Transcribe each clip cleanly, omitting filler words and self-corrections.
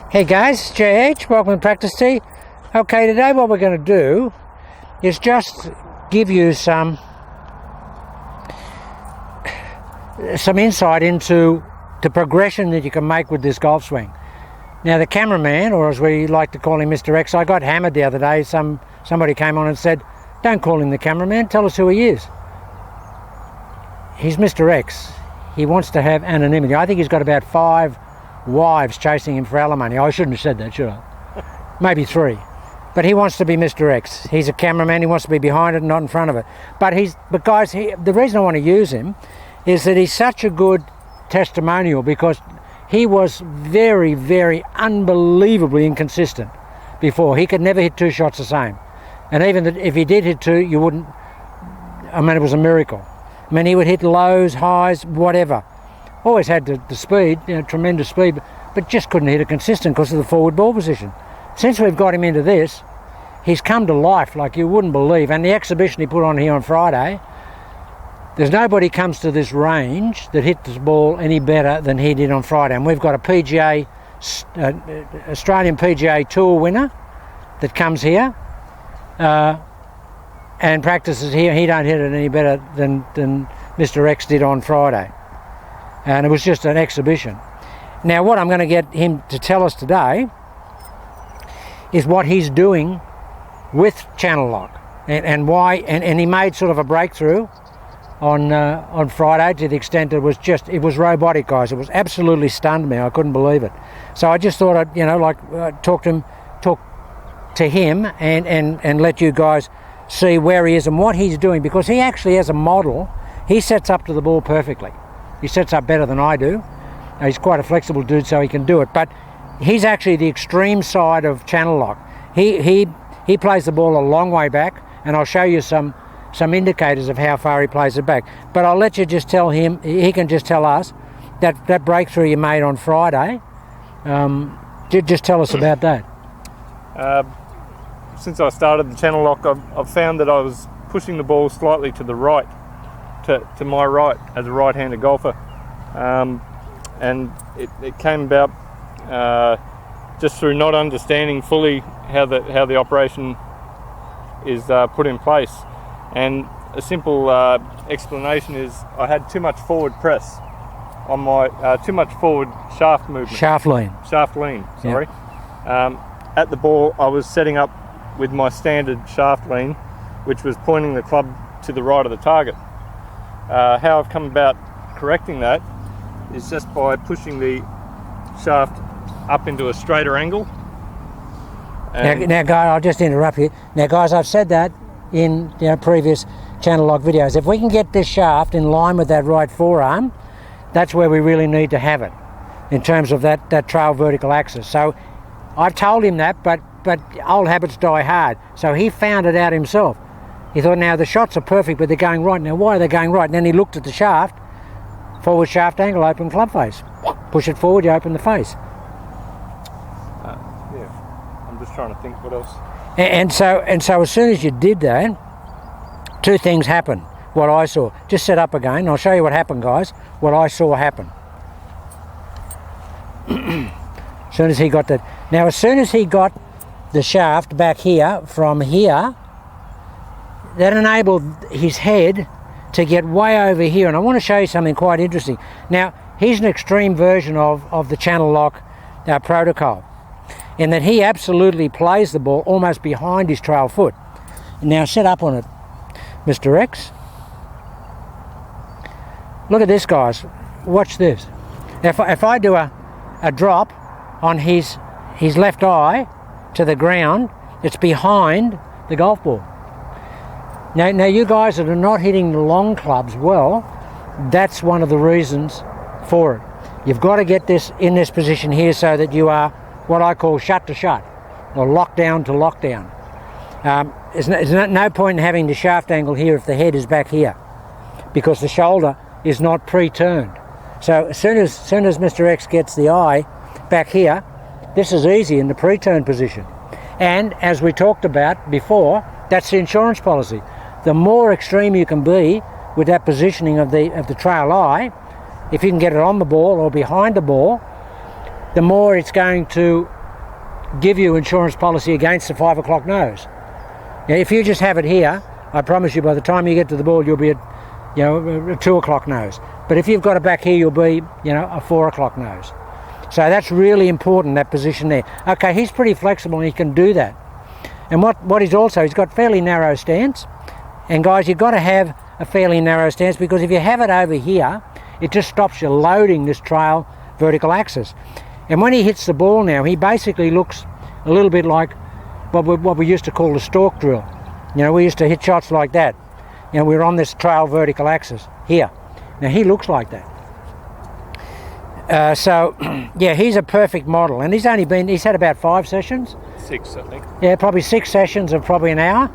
Hey guys, JH, welcome to Practice Tee. Okay, today what we're going to do is just give you some insight into the progression that you can make with this golf swing. Now the cameraman, or as we like to call him, Mr. X, I got hammered the other day. Somebody came on and said, don't call him the cameraman, tell us who he is. He's Mr. X. He wants to have anonymity. I think he's got about 5 wives chasing him for alimony. I shouldn't have said that, should I? Maybe 3. But he wants to be Mr. X. He's a cameraman. He wants to be behind it, not in front of it. But guys, the reason I want to use him is that he's such a good testimonial because he was very, very unbelievably inconsistent before. He could never hit 2 shots the same. And even if he did hit 2, you wouldn't... I mean, it was a miracle. I mean, he would hit lows, highs, whatever. Always had the speed, tremendous speed, but just couldn't hit it consistent because of the forward ball position. Since we've got him into this, he's come to life like you wouldn't believe. And the exhibition he put on here on Friday, there's nobody comes to this range that hit this ball any better than he did on Friday. And we've got a PGA, Australian PGA Tour winner that comes here and practices here. He don't hit it any better than Mr. X did on Friday. And it was just an exhibition. Now what I'm going to get him to tell us today is what he's doing with channel lock and why, and he made sort of a breakthrough on Friday to the extent it was robotic, guys. It was absolutely stunned me. I couldn't believe it. So I just thought I'd talk to him and let you guys see where he is and what he's doing, because he actually has a model. He sets up to the ball perfectly. He sets up better than I do. He's quite a flexible dude, so he can do it. But he's actually the extreme side of channel lock. He plays the ball a long way back, and I'll show you some indicators of how far he plays it back. But I'll let you just tell him. He can just tell us that breakthrough you made on Friday. Just tell us about that. Since I started the channel lock, I've found that I was pushing the ball slightly to the right. To my right as a right-handed golfer, and it came about just through not understanding fully how the operation is put in place. And a simple explanation is I had too much forward press on my too much forward shaft movement. Shaft lean. Sorry. Yep. At the ball, I was setting up with my standard shaft lean, which was pointing the club to the right of the target. How I've come about correcting that is just by pushing the shaft up into a straighter angle. Now, guys, I'll just interrupt you. Now, guys, I've said that in previous channel lock videos. If we can get this shaft in line with that right forearm, that's where we really need to have it in terms of that trail vertical axis. So I've told him that, but old habits die hard. So he found it out himself. He thought, now the shots are perfect, but they're going right. Now, why are they going right? And then he looked at the shaft, forward shaft angle, open club face. Push it forward, you open the face. Yeah, I'm just trying to think what else. And so as soon as you did that, 2 things happened, what I saw. Just set up again, I'll show you what happened, guys, what I saw happen. As soon as he got that. Now, as soon as he got the shaft back here, from here, that enabled his head to get way over here. And I want to show you something quite interesting. Now, here's an extreme version of the channel lock protocol, in that he absolutely plays the ball almost behind his trail foot. Now, set up on it, Mr. X. Look at this, guys. Watch this. If I do a drop on his left eye to the ground, it's behind the golf ball. Now you guys that are not hitting the long clubs well, that's one of the reasons for it. You've got to get this in this position here so that you are what I call shut to shut, or lockdown to lockdown. There's no point in having the shaft angle here if the head is back here, because the shoulder is not pre-turned. So as soon as Mr. X gets the eye back here, this is easy in the pre-turn position. And as we talked about before, that's the insurance policy. The more extreme you can be with that positioning of the trail eye, if you can get it on the ball or behind the ball, the more it's going to give you insurance policy against the 5 o'clock nose. Now, if you just have it here, I promise you by the time you get to the ball you'll be at, you know, a 2 o'clock nose. But if you've got it back here you'll be, you know, a 4 o'clock nose. So that's really important, that position there. Okay, he's pretty flexible and he can do that. And what he's got fairly narrow stance. And guys, you've got to have a fairly narrow stance, because if you have it over here, it just stops you loading this trail vertical axis. And when he hits the ball now, he basically looks a little bit like what we used to call the stalk drill. You know, we used to hit shots like that. You know, we were on this trail vertical axis here. Now he looks like that. So yeah, he's a perfect model, and he's had about 5 sessions. 6, I think. Yeah, probably 6 sessions of probably an hour,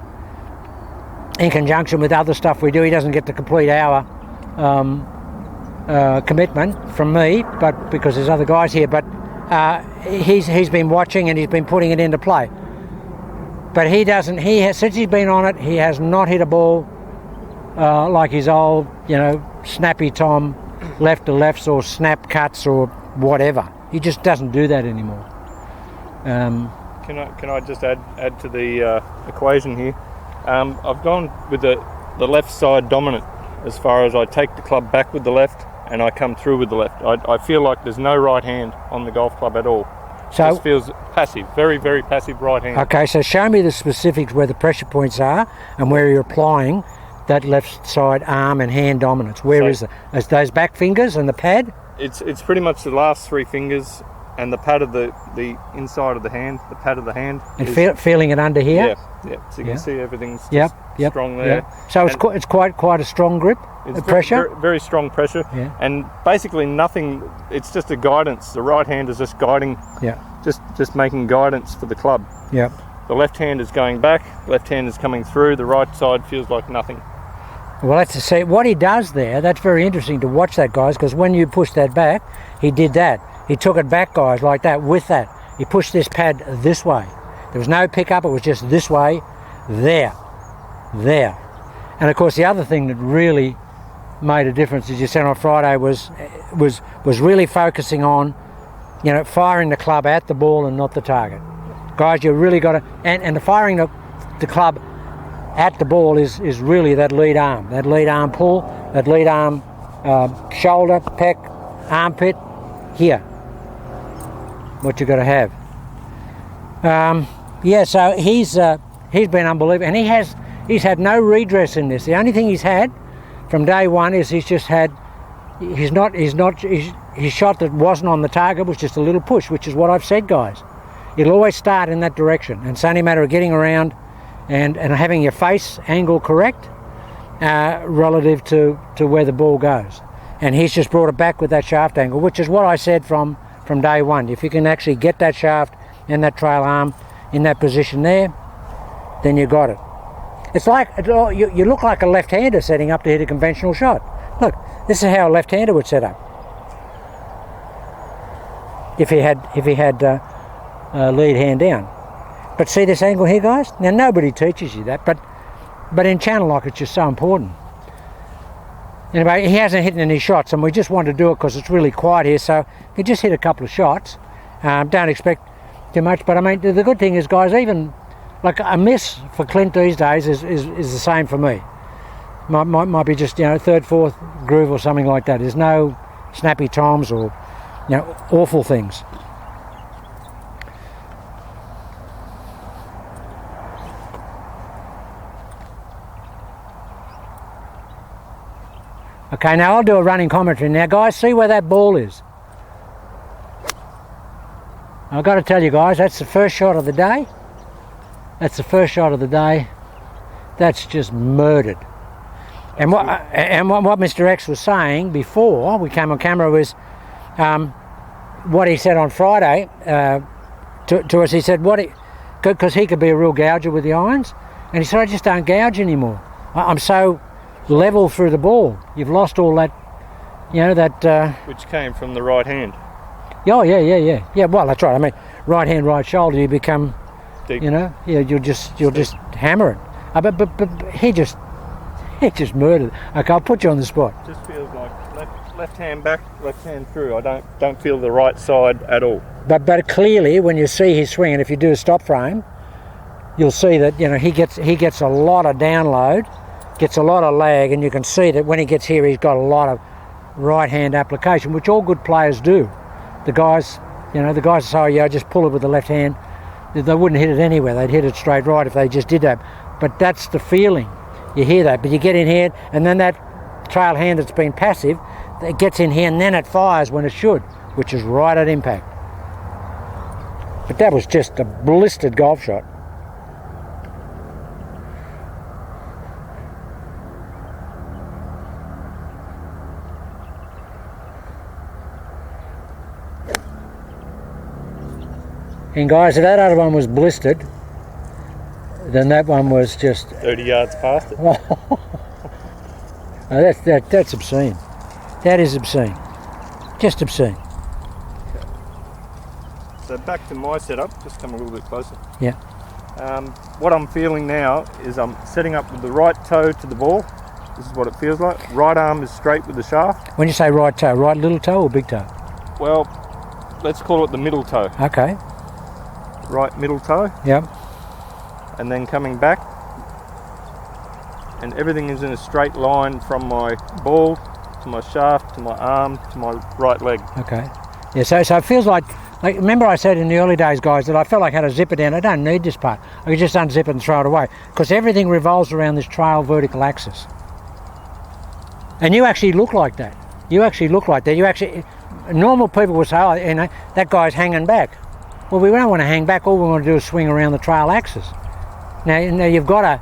in conjunction with other stuff we do. He doesn't get the complete hour commitment from me, but because there's other guys here. But he's been watching and he's been putting it into play. But he doesn't. Since he's been on it, he has not hit a ball like his old, you know, snappy Tom, left to lefts or snap cuts or whatever. He just doesn't do that anymore. Can I just add to the equation here? I've gone with the left side dominant, as far as I take the club back with the left and I come through with the left. I feel like there's no right hand on the golf club at all. So it just feels passive, very, very passive right hand. Okay, so show me the specifics where the pressure points are and where you're applying that left side arm and hand dominance. Where is it? Is those back fingers and the pad? It's pretty much the last 3 fingers and the pad of the inside of the hand, the pad of the hand. And feeling it under here? Yeah. So you can see everything's just strong there. Yep. So it's quite a strong grip, it's pressure? Very, very strong pressure. Yeah. And basically nothing, it's just a guidance. The right hand is just guiding, just making guidance for the club. Yep. The left hand is going back, left hand is coming through, the right side feels like nothing. Well, let's see what he does there. That's very interesting to watch that, guys, because when you push that back, he did that. He took it back, guys, like that, with that. He pushed this pad this way. There was no pickup, it was just this way, there. And of course, the other thing that really made a difference, as you said on Friday, was really focusing on, you know, firing the club at the ball and not the target. Guys, you really got to, and the firing the club at the ball is really that lead arm pull, that lead arm shoulder, pec, armpit, here. What you got to have. So he's been unbelievable, and he's had no redress in this. The only thing he's had from day one is his shot that wasn't on the target was just a little push, which is what I've said, guys. It'll always start in that direction, and it's only a matter of getting around and having your face angle correct relative to where the ball goes. And he's just brought it back with that shaft angle, which is what I said from day one. If you can actually get that shaft and that trail arm in that position there, then you got it. It's like, you look like a left-hander setting up to hit a conventional shot. Look, this is how a left-hander would set up. If he had lead hand down. But see this angle here, guys? Now nobody teaches you that, but in channel lock it's just so important. Anyway, he hasn't hit any shots, and we just want to do it because it's really quiet here, so he just hit a couple of shots. Don't expect too much, but I mean, the good thing is, guys, even like a miss for Clint these days is the same for me. Might be just, you know, 3rd, 4th groove or something like that. There's no snappy toms or, you know, awful things. Okay, now I'll do a running commentary. Now, guys, see where that ball is. I've got to tell you, guys, that's the first shot of the day. That's just murdered. And what Mr. X was saying before we came on camera was what he said on Friday to us. He said, because he could be a real gouger with the irons, and he said, I just don't gouge anymore. I'm so level through the ball. You've lost all that, you know, that... Which came from the right hand. Oh, yeah. Yeah, well, that's right. I mean, right hand, right shoulder, you become, deep. You know, you'll just hammer it. But he just murdered it. Okay, I'll put you on the spot. Just feels like left hand back, left hand through. I don't feel the right side at all. But clearly, when you see his swing, and if you do a stop frame, you'll see that he gets a lot of download, gets a lot of lag, and you can see that when he gets here, he's got a lot of right hand application, which all good players do. The guys say, oh yeah, just pull it with the left hand. They wouldn't hit it anywhere. They'd hit it straight right if they just did that. But that's the feeling. You hear that, but you get in here, and then that trail hand that's been passive, it gets in here, and then it fires when it should, which is right at impact. But that was just a blistered golf shot. And guys, if that other one was blistered, then that one was just 30 yards past it. Oh, that's obscene. That is obscene. Just obscene. So back to my setup, just come a little bit closer. Yeah. What I'm feeling now is I'm setting up with the right toe to the ball. This is what it feels like. Right arm is straight with the shaft. When you say right toe, right little toe or big toe? Well, let's call it the middle toe. Okay. Right middle toe. Yep. And then coming back, and everything is in a straight line from my ball to my shaft to my arm to my right leg. Okay. Yeah, so it feels like remember I said in the early days, guys, that I felt like I had a zipper down. I don't need this part. I could just unzip it and throw it away, because everything revolves around this trail vertical axis. And you actually look like that. Normal people would say, oh, that guy's hanging back. Well, we don't want to hang back. All we want to do is swing around the trail axis. Now you've got to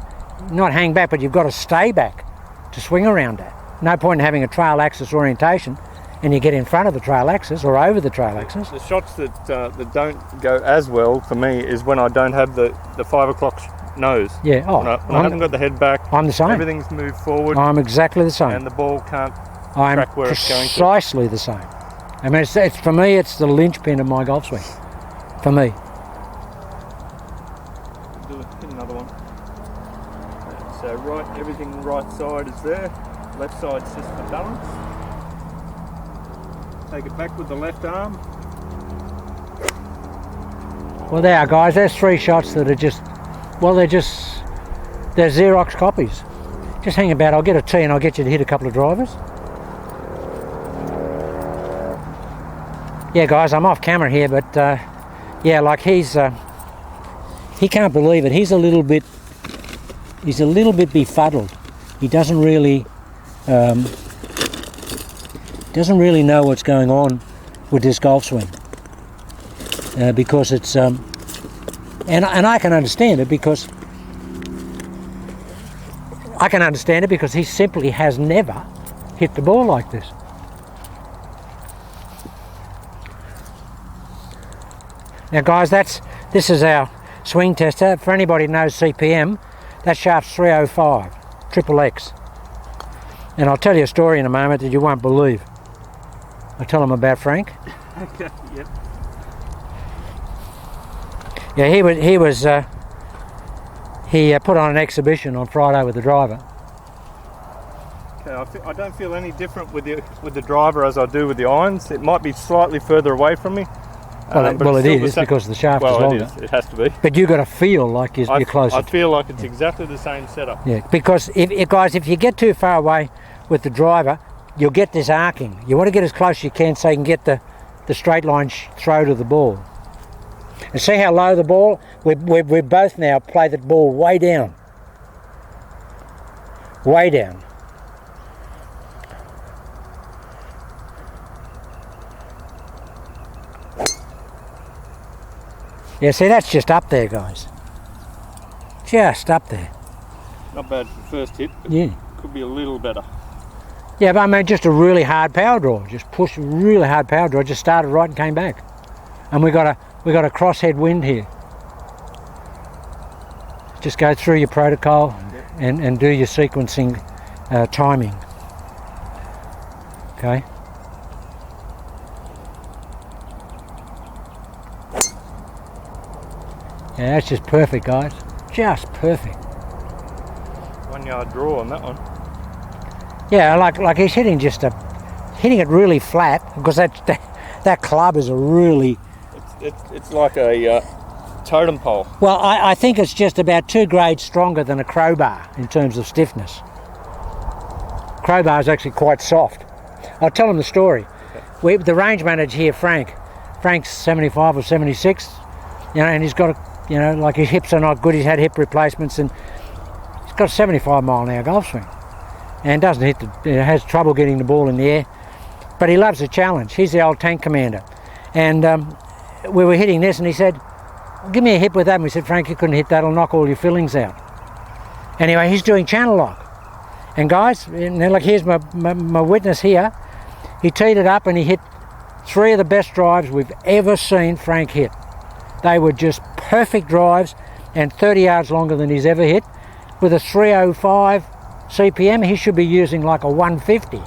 not hang back, but you've got to stay back to swing around that. No point in having a trail axis orientation and you get in front of the trail axis or over the trail axis. The shots that don't go as well for me is when I don't have the 5 o'clock nose. Yeah. Oh, when I haven't got the head back. I'm the same. Everything's moved forward. I'm exactly the same. And the ball can't I'm track where it's going to. Precisely the same. I mean, it's for me, it's the linchpin of my golf swing. For me. Hit another one. So everything right side is there. Left side's just for balance. Take it back with the left arm. Well, there, guys. There's 3 shots that are just, they're Xerox copies. Just hang about. I'll get a tee and I'll get you to hit a couple of drivers. Yeah, guys, I'm off camera here, but yeah, like he can't believe it. He's a little bit befuddled. He doesn't really know what's going on with this golf swing, because it's and I can understand it, because he simply has never hit the ball like this. Now, guys, this is our swing tester. For anybody who knows CPM, that shaft's 305, triple X. And I'll tell you a story in a moment that you won't believe. I'll tell them about Frank. Okay, yep. Yeah, he put on an exhibition on Friday with the driver. Okay, I don't feel any different with the driver as I do with the irons. It might be slightly further away from me. Well, it is because the shaft is longer. It has to be. But you've got to feel like you're closer. I feel like it's exactly the same setup. Yeah, because if you get too far away with the driver, you'll get this arcing. You want to get as close as you can so you can get the straight line throw to the ball. And see how low the ball? We both now play the ball way down. Way down. Yeah, see, that's just up there, guys. Just up there. Not bad for the first hit, but yeah, could be a little better. Yeah, but I mean, just a really hard power draw. Just push a really hard power draw. Just started right and came back. And we got a crosshead wind here. Just go through your protocol and do your sequencing timing. Okay. Yeah, that's just perfect, guys. Just perfect. 1 yard draw on that one. Yeah, like he's hitting hitting it really flat, because that club is a really it's like a totem pole. Well, I think it's just about 2 grades stronger than a crowbar in terms of stiffness. Crowbar is actually quite soft. I'll tell them the story. The range manager here, Frank's 75 or 76, and he's got like his hips are not good. He's had hip replacements, and he's got a 75 mile an hour golf swing, and doesn't has trouble getting the ball in the air, but he loves a challenge. He's the old tank commander, and we were hitting this, and he said, "Give me a hit with that." And we said, "Frank, you couldn't hit that. It'll knock all your fillings out." Anyway, he's doing channel lock, and guys, like here's my witness here. He teed it up and he hit 3 of the best drives we've ever seen Frank hit. They were just perfect drives and 30 yards longer than he's ever hit. With a 305 CPM, he should be using like a 150.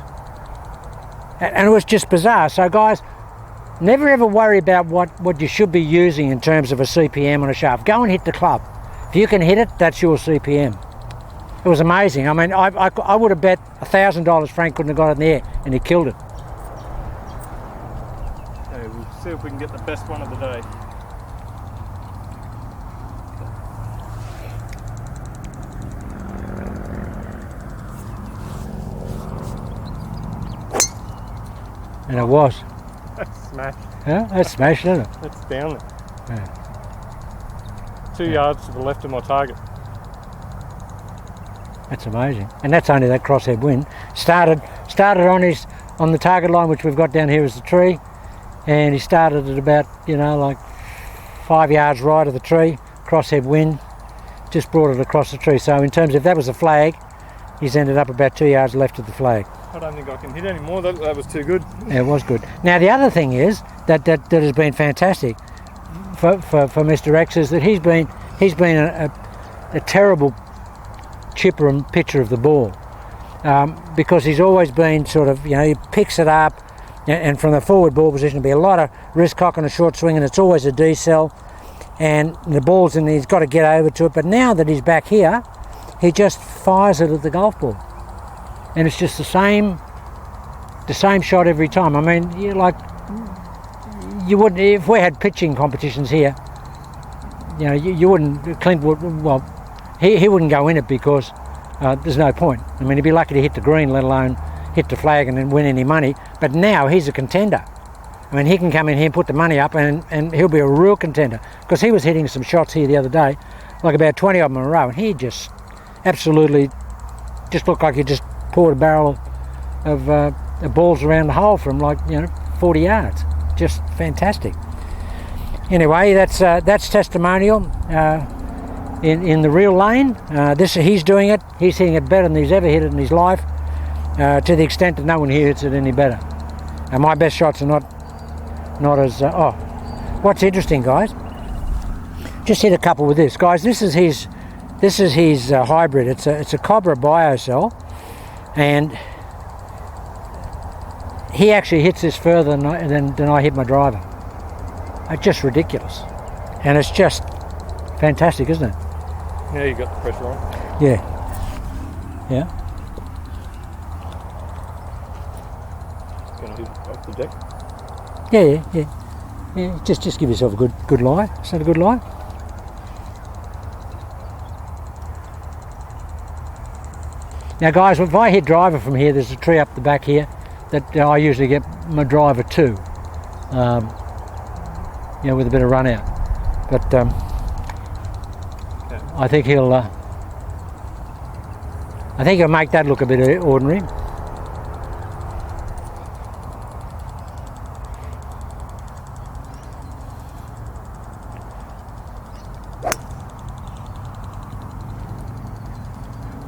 And it was just bizarre. So guys, never ever worry about what you should be using in terms of a CPM on a shaft. Go and hit the club. If you can hit it, that's your CPM. It was amazing. I mean, I would have bet $1,000 Frank couldn't have got it in the air, and he killed it. Okay, we'll see if we can get the best one of the day. And it was. That's smashed. Yeah, that's smashed, isn't it? That's down there. Yeah. 2 yards to the left of my target. That's amazing. And that's only that crosshead wind. Started on the target line, which we've got down here as the tree, and he started at about, like 5 yards right of the tree, crosshead wind, just brought it across the tree. So in terms of, if that was a flag, he's ended up about 2 yards left of the flag. I don't think I can hit any more. That was too good. Yeah, it was good. Now the other thing is that has been fantastic for Mr. X is that he's been a terrible chipper and pitcher of the ball, because he's always been sort of, he picks it up, and from the forward ball position there'll be a lot of wrist cock on a short swing, and it's always a D-cell, and the ball's in there, he's got to get over to it. But now that he's back here, he just fires it at the golf ball, and it's just the same shot every time. I mean, you wouldn't, if we had pitching competitions here, you wouldn't, Clint would, well, he wouldn't go in it because there's no point. I mean, he'd be lucky to hit the green, let alone hit the flag and then win any money. But now he's a contender. I mean, he can come in here and put the money up, and he'll be a real contender, because he was hitting some shots here the other day, like about 20 of them in a row, and he just absolutely just looked like he just poured a barrel of balls around the hole from 40 yards. Just fantastic. Anyway, that's testimonial. In the real lane, he's doing it. He's hitting it better than he's ever hit it in his life, to the extent that no one here hits it any better. And my best shots are not as. What's interesting, guys? Just hit a couple with this, guys. This is his hybrid. It's a Cobra BioCell, and he actually hits this further than I hit my driver. It's just ridiculous, and it's just fantastic, isn't it? Yeah, you got the pressure on. Yeah. Gonna hit off the deck. Yeah. Just give yourself a good lie. Is that a good lie? Now, guys, if I hit driver from here, there's a tree up the back here that I usually get my driver to, with a bit of run out. But I think he'll make that look a bit ordinary.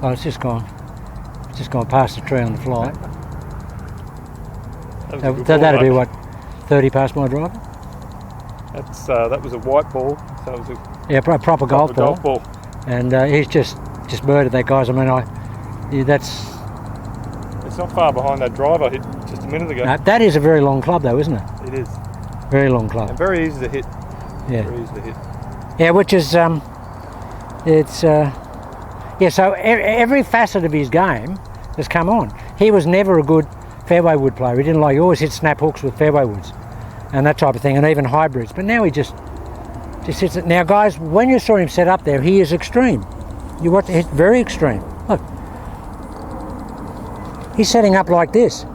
Oh, it's just gone past the tree on the fly. That'd be what, 30 past my driver? That was a white ball. So it was a proper golf ball. And he's just murdered that, guys. I mean, that's. It's not far behind that drive I hit just a minute ago. That is a very long club, though, isn't it? It is. Very long club. And very easy to hit. Yeah. Very easy to hit. Yeah, which is So every facet of his game has come on. He was never a good fairway wood player. He always hit snap hooks with fairway woods. and that type of thing, and even hybrids. But now he just sits it. Now, guys, when you saw him set up there, he is extreme. You watch, it's very extreme. Look, he's setting up like this.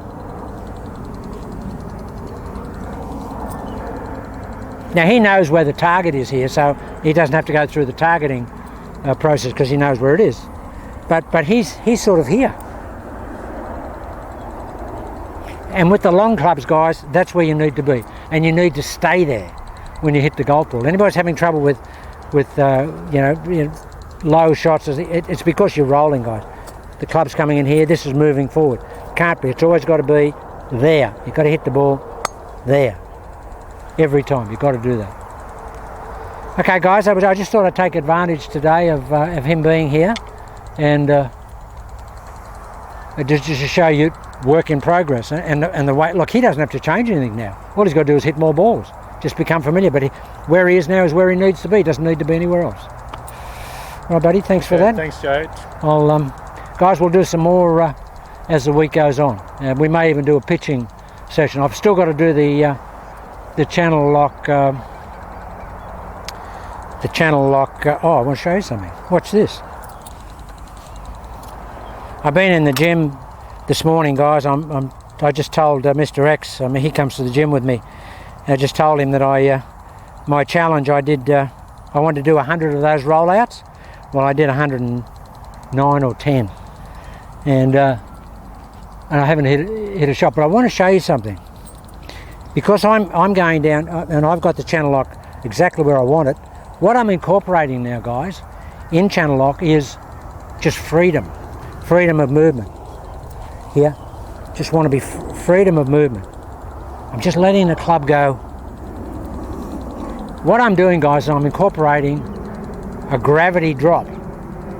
Now he knows where the target is here, so he doesn't have to go through the targeting process because he knows where it is. But he's sort of here. And with the long clubs, guys, that's where you need to be, and you need to stay there when you hit the golf ball. Anybody's having trouble with low shots, it's because you're rolling, guys. The club's coming in here, this is moving forward. Can't be, it's always got to be there. You've got to hit the ball there. Every time, you've got to do that. Okay, guys, I just thought I'd take advantage today of him being here, and just to show you work in progress, and the way. Look, he doesn't have to change anything now. All he's got to do is hit more balls, just become familiar. But where he is now is where he needs to be. He doesn't need to be anywhere else. All right, buddy. Thanks for that. Thanks, JH. Guys, we'll do some more as the week goes on. We may even do a pitching session. I've still got to do the channel lock. Oh, I want to show you something. Watch this. I've been in the gym this morning, guys. I just told Mr. X. He comes to the gym with me. I just told him that my challenge. I wanted to do 100 of those rollouts. Well, I did 109 or 10, and I haven't hit a shot. But I want to show you something. Because I'm going down, and I've got the channel lock exactly where I want it. What I'm incorporating now, guys, in channel lock is just freedom of movement. Here, just want to be freedom of movement. I'm just letting the club go. What I'm doing, guys, is I'm incorporating a gravity drop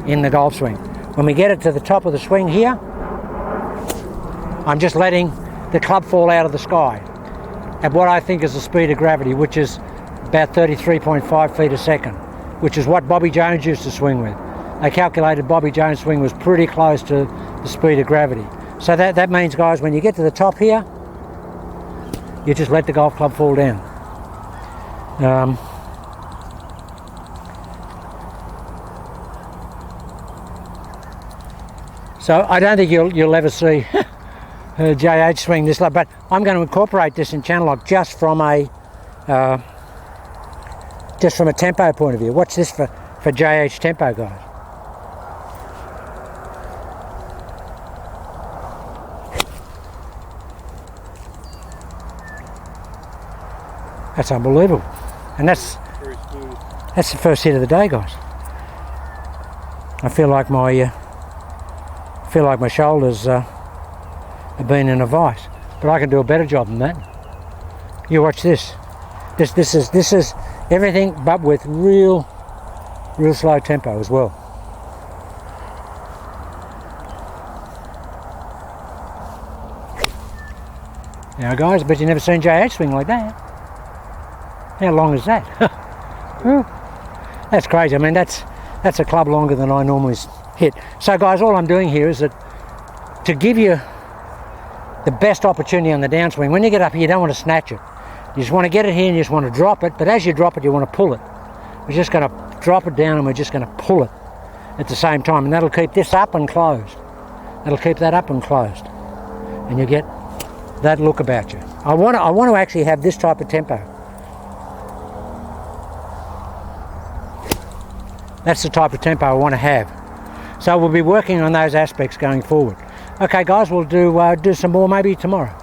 in the golf swing. When we get it to the top of the swing here, I'm just letting the club fall out of the sky at what I think is the speed of gravity, which is about 33.5 feet a second, which is what Bobby Jones used to swing with. They calculated Bobby Jones' swing was pretty close to the speed of gravity. So that means, guys, when you get to the top here, you just let the golf club fall down. So I don't think you'll ever see JH swing this low, but I'm going to incorporate this in channel lock just from a tempo point of view. Watch this for JH tempo, guys. That's unbelievable, and that's the first hit of the day, guys. I feel like my shoulders have been in a vice, but I can do a better job than that. You watch this. This is everything, but with real slow tempo as well. Now, guys, I bet you've never seen JH swing like that. How long is that? That's crazy. I mean, that's a club longer than I normally hit. So, guys, all I'm doing here is that to give you the best opportunity on the downswing. When you get up here, you don't want to snatch it. You just want to get it here and you just want to drop it, but as you drop it, you want to pull it. We're just going to drop it down and we're just going to pull it at the same time, and that'll keep this up and closed. That'll keep that up and closed. And you get that look about you. I want to actually have this type of tempo. That's the type of tempo I want to have. So we'll be working on those aspects going forward. Okay, guys, we'll do some more maybe tomorrow.